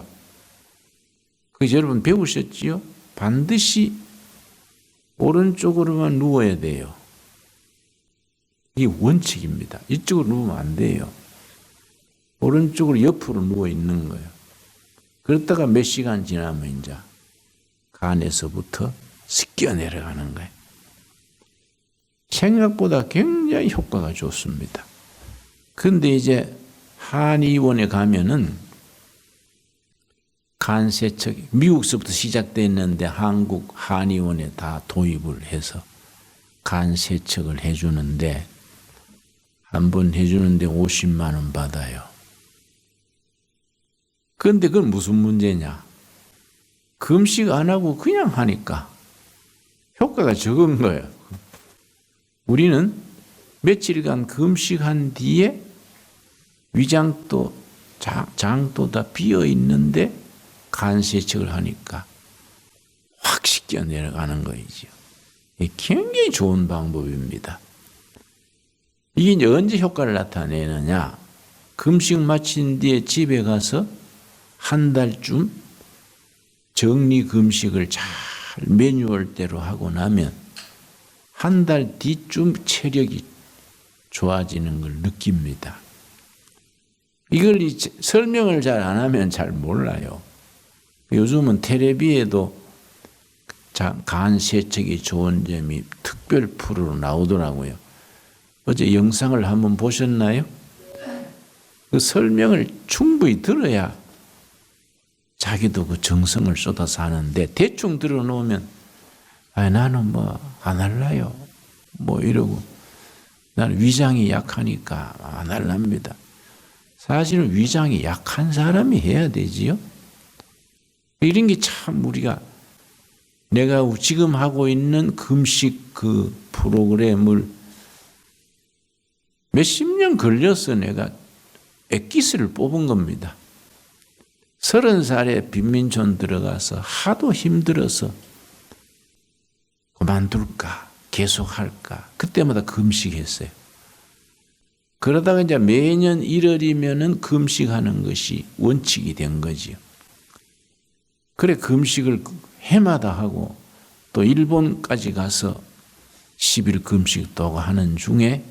여러분 배우셨지요? 반드시 오른쪽으로만 누워야 돼요. 이게 원칙입니다. 이쪽으로 누우면 안 돼요. 오른쪽으로 옆으로 누워 있는 거예요. 그러다가 몇 시간 지나면 이제 간에서부터 씻겨 내려가는 거예요. 생각보다 굉장히 효과가 좋습니다. 근데 이제 한의원에 가면은 간세척, 미국서부터 시작됐는데 한국 한의원에 다 도입을 해서 간세척을 해주는데 한 번 해주는데 50만 원 받아요. 그런데 그건 무슨 문제냐? 금식 안 하고 그냥 하니까 효과가 적은 거예요. 우리는 며칠간 금식한 뒤에 위장도 장도 다 비어 있는데 간세척을 하니까 확 씻겨 내려가는 거이죠. 굉장히 좋은 방법입니다. 이게 이제 언제 효과를 나타내느냐? 금식 마친 뒤에 집에 가서 한 달쯤 정리 금식을 잘 매뉴얼대로 하고 나면 한 달 뒤쯤 체력이 좋아지는 걸 느낍니다. 이걸 설명을 잘 안 하면 잘 몰라요. 요즘은 텔레비에도 간 세척이 좋은 점이 특별 프로로 나오더라고요. 어제 영상을 한번 보셨나요? 그 설명을 충분히 들어야 자기도 그 정성을 쏟아서 하는데 대충 들어놓으면 나는 뭐 안 할래요. 뭐 이러고 나는 위장이 약하니까 안 할랍니다. 사실은 위장이 약한 사람이 해야 되지요. 이런 게 참 우리가 내가 지금 하고 있는 금식 그 프로그램을 몇십 년 걸려서 내가 엑기스를 뽑은 겁니다. 30살에 빈민촌 들어가서 하도 힘들어서 그만둘까 계속할까 그때마다 금식했어요. 그러다가 이제 매년 1월이면은 금식하는 것이 원칙이 된 거지요. 그래 금식을 해마다 하고 또 일본까지 가서 10일 금식도 하고 하는 중에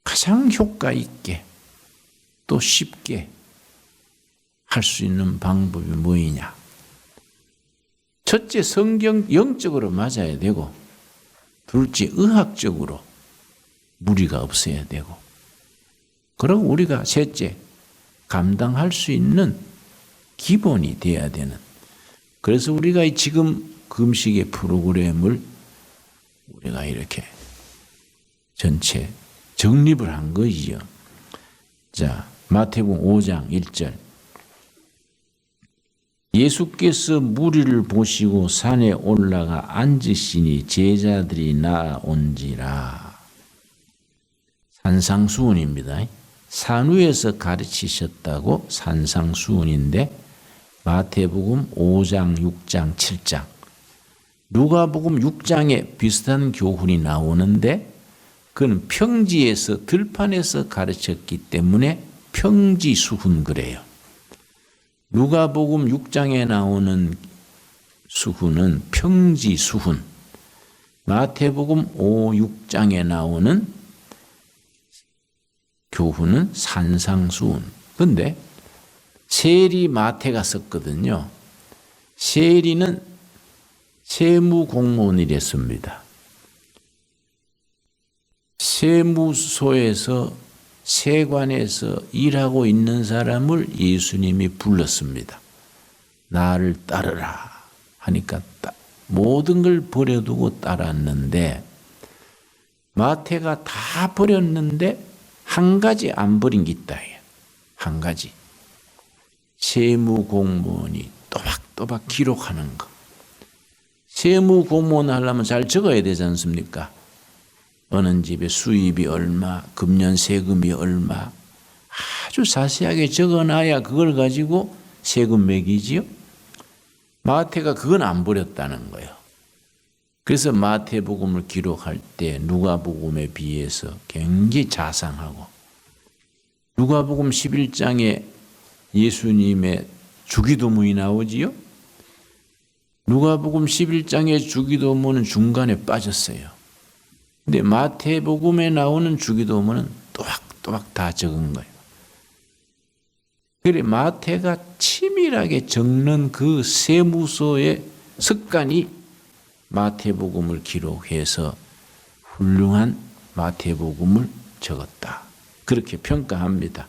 가장 효과 있게 또 쉽게 할 수 있는 방법이 뭐이냐? 첫째, 성경 영적으로 맞아야 되고, 둘째, 의학적으로 무리가 없어야 되고, 그리고 우리가 셋째, 감당할 수 있는 기본이 돼야 되는. 그래서 우리가 지금 금식의 프로그램을 우리가 이렇게 전체 정립을 한 거지요. 자, 마태복음 5장 1절. 예수께서 무리를 보시고 산에 올라가 앉으시니 제자들이 나아온지라. 산상수훈입니다. 산 위에서 가르치셨다고 산상수훈인데 마태복음 5장, 6장, 7장, 누가복음 6장에 비슷한 교훈이 나오는데 그는 평지에서 들판에서 가르쳤기 때문에 평지수훈 그래요. 누가복음 6장에 나오는 수훈은 평지수훈, 마태복음 5, 6장에 나오는 교훈은 산상수훈. 그런데 세리 마태가 썼거든요. 세리는 세무공무원이랬습니다. 세무소에서 세관에서 일하고 있는 사람을 예수님이 불렀습니다. 나를 따르라 하니까 모든 걸 버려두고 따랐는데 마태가 다 버렸는데 한 가지 안 버린 게 있다. 한 가지. 세무공무원이 또박또박 기록하는 거. 세무공무원 하려면 잘 적어야 되지 않습니까? 어느 집에 수입이 얼마, 금년 세금이 얼마 아주 자세하게 적어놔야 그걸 가지고 세금 매기지요. 마태가 그건 안 버렸다는 거예요. 그래서 마태복음을 기록할 때 누가복음에 비해서 굉장히 자상하고 누가복음 11장에 예수님의 주기도문이 나오지요. 누가복음 11장의 주기도문은 중간에 빠졌어요. 근데 마태복음에 나오는 주기도문은 또박또박 다 적은 거예요. 그래 마태가 치밀하게 적는 그 세무서의 습관이 마태복음을 기록해서 훌륭한 마태복음을 적었다. 그렇게 평가합니다.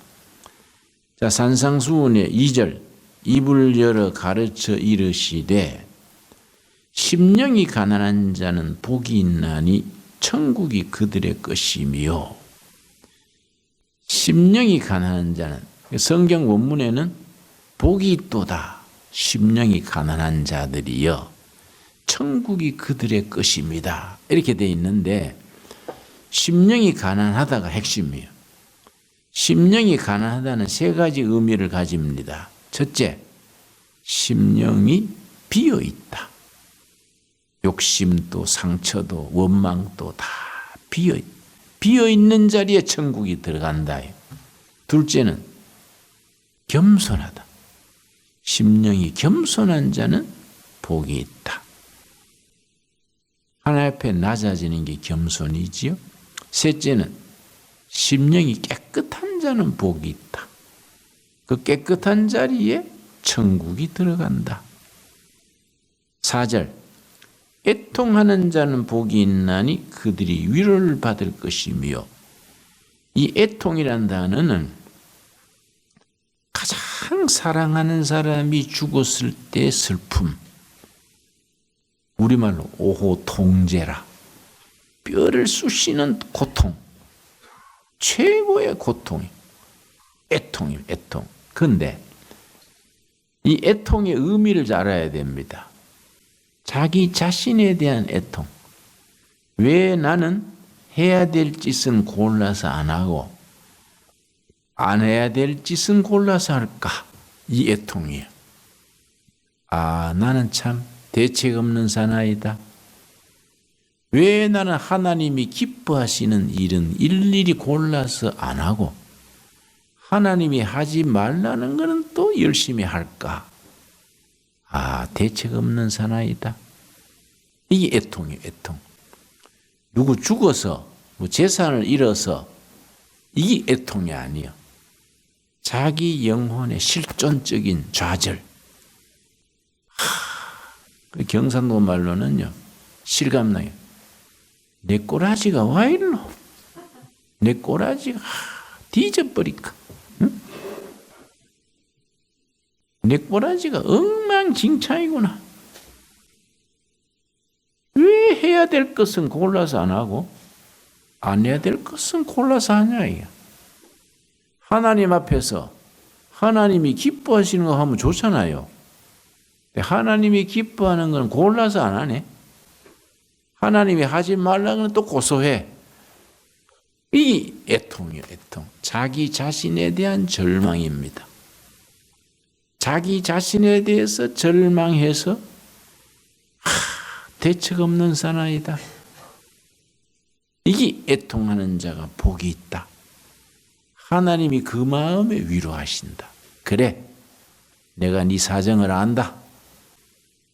자, 산상수훈의 2절. 입을 열어 가르쳐 이르시되 심령이 가난한 자는 복이 있나니 천국이 그들의 것이며. 심령이 가난한 자는 성경 원문에는 복이 있도다, 심령이 가난한 자들이여 천국이 그들의 것입니다. 이렇게 돼 있는데 심령이 가난하다가 핵심이에요. 심령이 가난하다는 세 가지 의미를 가집니다. 첫째, 심령이 비어 있다. 욕심도 상처도 원망도 다 비어 있는 자리에 천국이 들어간다. 둘째는 겸손하다. 심령이 겸손한 자는 복이 있다. 하나님 앞에 낮아지는 게 겸손이지요. 셋째는 심령이 깨끗한 자는 복이 있다. 그 깨끗한 자리에 천국이 들어간다. 4절, 애통하는 자는 복이 있나니 그들이 위로를 받을 것이며, 이 애통이란 단어는 가장 사랑하는 사람이 죽었을 때의 슬픔, 우리말로 오호통제라, 뼈를 쑤시는 고통, 최고의 고통이 애통이에요. 애통. 그런데 이 애통의 의미를 잘 알아야 됩니다. 자기 자신에 대한 애통. 왜 나는 해야 될 짓은 골라서 안 하고 안 해야 될 짓은 골라서 할까? 이 애통이에요. 아, 나는 참 대책 없는 사나이다. 왜 나는 하나님이 기뻐하시는 일은 일일이 골라서 안 하고 하나님이 하지 말라는 것은 또 열심히 할까? 아, 대책 없는 사나이다. 이게 애통이에요, 애통. 누구 죽어서, 뭐 재산을 잃어서 이게 애통이 아니에요. 자기 영혼의 실존적인 좌절. 경상도 말로는요, 실감나요. 내 꼬라지가 와 일로. 내 꼬라지가 뒤져버릴까. 응? 내 꼬라지가 엉망진창이구나. 왜 해야 될 것은 골라서 안 하고 안 해야 될 것은 골라서 하냐 이게. 하나님 앞에서 하나님이 기뻐하시는 거 하면 좋잖아요. 하나님이 기뻐하는 건 골라서 안 하네. 하나님이 하지 말라는 건 또 고소해. 이 애통이에요, 애통. 자기 자신에 대한 절망입니다. 자기 자신에 대해서 절망해서 대책 없는 사나이다. 이게 애통하는 자가 복이 있다. 하나님이 그 마음에 위로하신다. 그래, 내가 네 사정을 안다.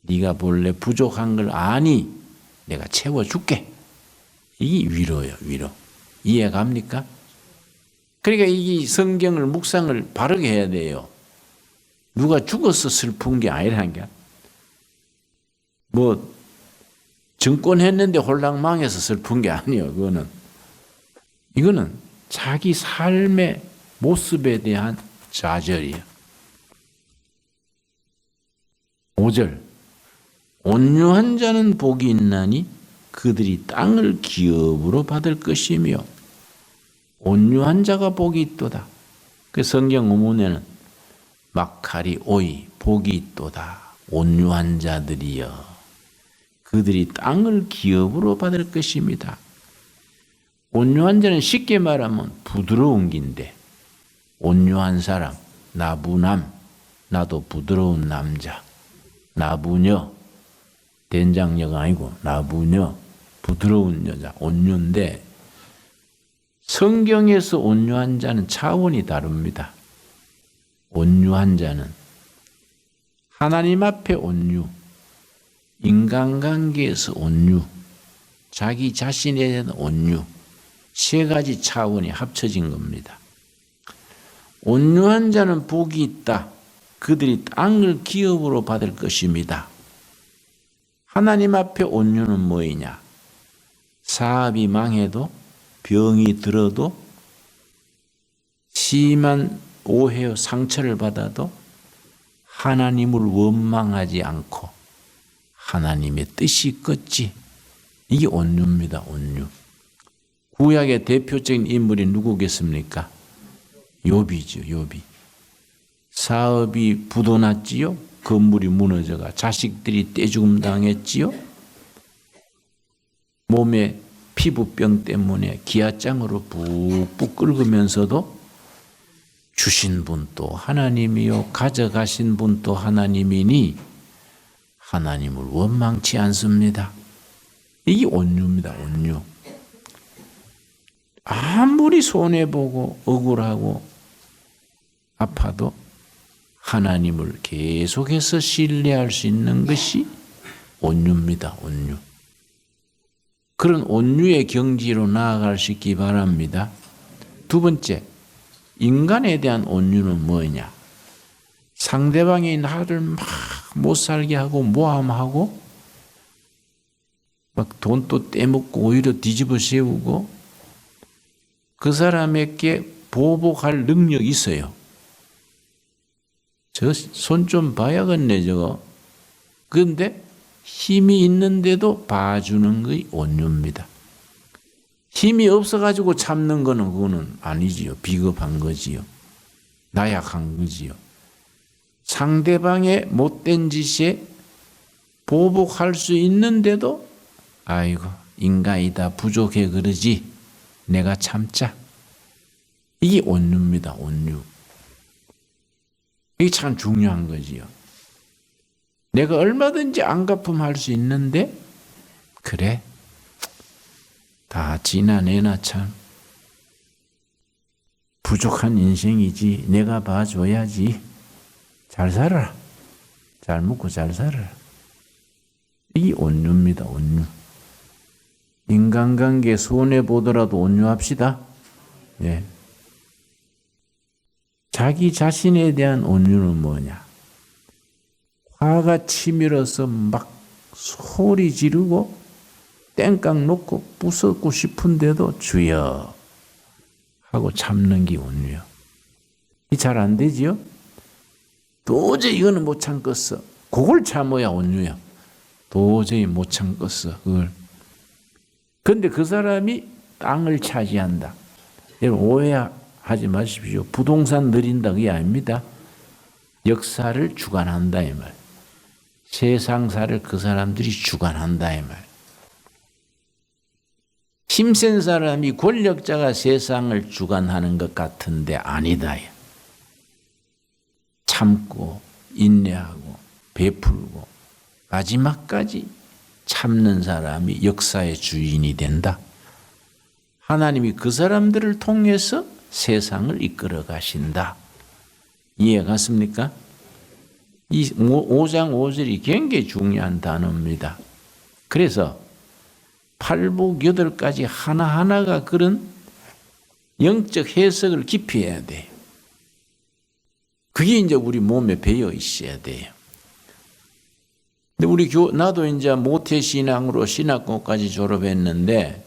네가 본래 부족한 걸 아니 내가 채워줄게. 이게 위로예요, 위로. 이해갑니까? 그러니까 이 성경을 묵상을 바르게 해야 돼요. 누가 죽어서 슬픈 게 아니라는 게. 뭐 정권했는데 홀랑 망해서 슬픈 게 아니에요. 이거는 자기 삶의 모습에 대한 좌절이에요. 5절, 온유한 자는 복이 있나니 그들이 땅을 기업으로 받을 것이며, 온유한 자가 복이 있도다. 그 성경 의문에는 막하리 오이 복이 있도다. 온유한 자들이여 그들이 땅을 기업으로 받을 것입니다. 온유한 자는 쉽게 말하면 부드러운 긴데, 온유한 사람, 나부남, 나도 부드러운 남자, 나부녀, 된장녀가 아니고 나부녀, 부드러운 여자, 온유인데, 성경에서 온유한 자는 차원이 다릅니다. 온유한 자는 하나님 앞에 온유, 인간관계에서 온유, 자기 자신에 대한 온유, 세 가지 차원이 합쳐진 겁니다. 온유한 자는 복이 있다. 그들이 땅을 기업으로 받을 것입니다. 하나님 앞에 온유는 뭐이냐? 사업이 망해도, 병이 들어도, 심한 오해와 상처를 받아도 하나님을 원망하지 않고 하나님의 뜻이 있겠지. 이게 온유입니다. 온유. 구약의 대표적인 인물이 누구겠습니까? 욥이죠. 욥이. 사업이 부도났지요. 건물이 무너져가 자식들이 떼죽음 당했지요. 몸에 피부병 때문에 기아장으로 푹푹 끓으면서도 주신 분 또 하나님이요 가져가신 분 또 하나님이니 하나님을 원망치 않습니다. 이게 온유입니다. 온유. 아무리 손해보고 억울하고 아파도 하나님을 계속해서 신뢰할 수 있는 것이 온유입니다. 온유. 그런 온유의 경지로 나아갈 수 있기 바랍니다. 두 번째, 인간에 대한 온유는 뭐냐? 상대방이 나를 막 못 살게 하고 모함하고 막 돈도 떼먹고 오히려 뒤집어 세우고 그 사람에게 보복할 능력이 있어요. 저 손 좀 봐야겠네 저거. 그런데 힘이 있는데도 봐주는 것이 온유입니다. 힘이 없어가지고 참는 거는 그거는 아니지요. 비겁한 거지요. 나약한 거지요. 상대방의 못된 짓에 보복할 수 있는데도 아이고 인간이다 부족해 그러지 내가 참자. 이게 온유입니다. 온유. 이게 참 중요한 거지요. 내가 얼마든지 안 갚음할 수 있는데 그래 다 지나내나 참 부족한 인생이지 내가 봐줘야지 잘 살아라 잘 먹고 잘 살아라. 이게 온유입니다. 온유. 인간관계 손해보더라도 온유합시다. 예. 자기 자신에 대한 온유는 뭐냐? 화가 치밀어서 막 소리 지르고 땡깡 놓고 부쉈고 싶은데도 주여 하고 참는 게 온유요. 이 잘 안 되지요? 도저히 이거는 못 참겠어. 그걸 참아야 온유야. 도저히 못 참겠어. 그걸. 그런데 그 사람이 땅을 차지한다. 여러분 오해하지 마십시오. 부동산 늘린다 그게 아닙니다. 역사를 주관한다 이 말. 세상사를 그 사람들이 주관한다 이 말. 힘센 사람이 권력자가 세상을 주관하는 것 같은데 아니다. 참고 인내하고 베풀고 마지막까지 참는 사람이 역사의 주인이 된다. 하나님이 그 사람들을 통해서 세상을 이끌어 가신다. 이해 갔습니까? 이 5장 5절이 굉장히 중요한 단어입니다. 그래서 8복 8가지 하나하나가 그런 영적 해석을 깊이 해야 돼요. 그게 이제 우리 몸에 배어 있어야 돼요. 근데 나도 이제 모태신앙으로 신학교까지 졸업했는데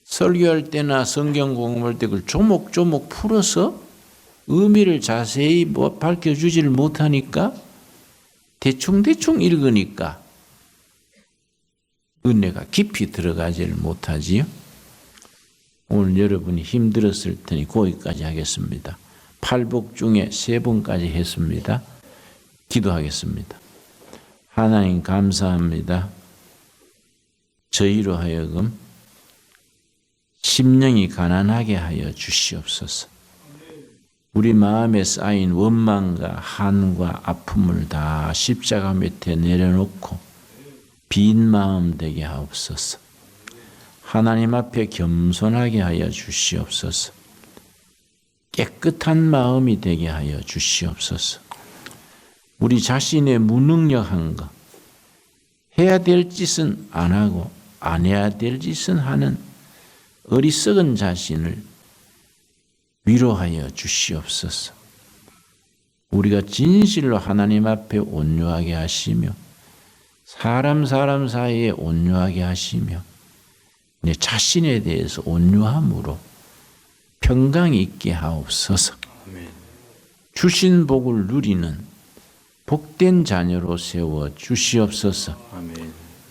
설교할 때나 성경 공부할 때 그걸 조목조목 풀어서 의미를 자세히 밝혀주지를 못하니까 대충대충 읽으니까 은혜가 깊이 들어가지를 못하지요. 오늘 여러분이 힘들었을 테니 거기까지 하겠습니다. 8복 중에 3번까지 했습니다. 기도하겠습니다. 하나님 감사합니다. 저희로 하여금 심령이 가난하게 하여 주시옵소서. 우리 마음에 쌓인 원망과 한과 아픔을 다 십자가 밑에 내려놓고 빈 마음 되게 하옵소서. 하나님 앞에 겸손하게 하여 주시옵소서. 깨끗한 마음이 되게 하여 주시옵소서. 우리 자신의 무능력한 것, 해야 될 짓은 안 하고 안 해야 될 짓은 하는 어리석은 자신을 위로하여 주시옵소서. 우리가 진실로 하나님 앞에 온유하게 하시며 사람 사이에 온유하게 하시며 내 자신에 대해서 온유함으로 평강 있게 하옵소서. 주신 복을 누리는 복된 자녀로 세워 주시옵소서.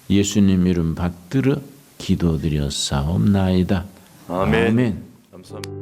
예수님 이름 받들어 기도드렸사옵나이다. 아멘. 감사합니다.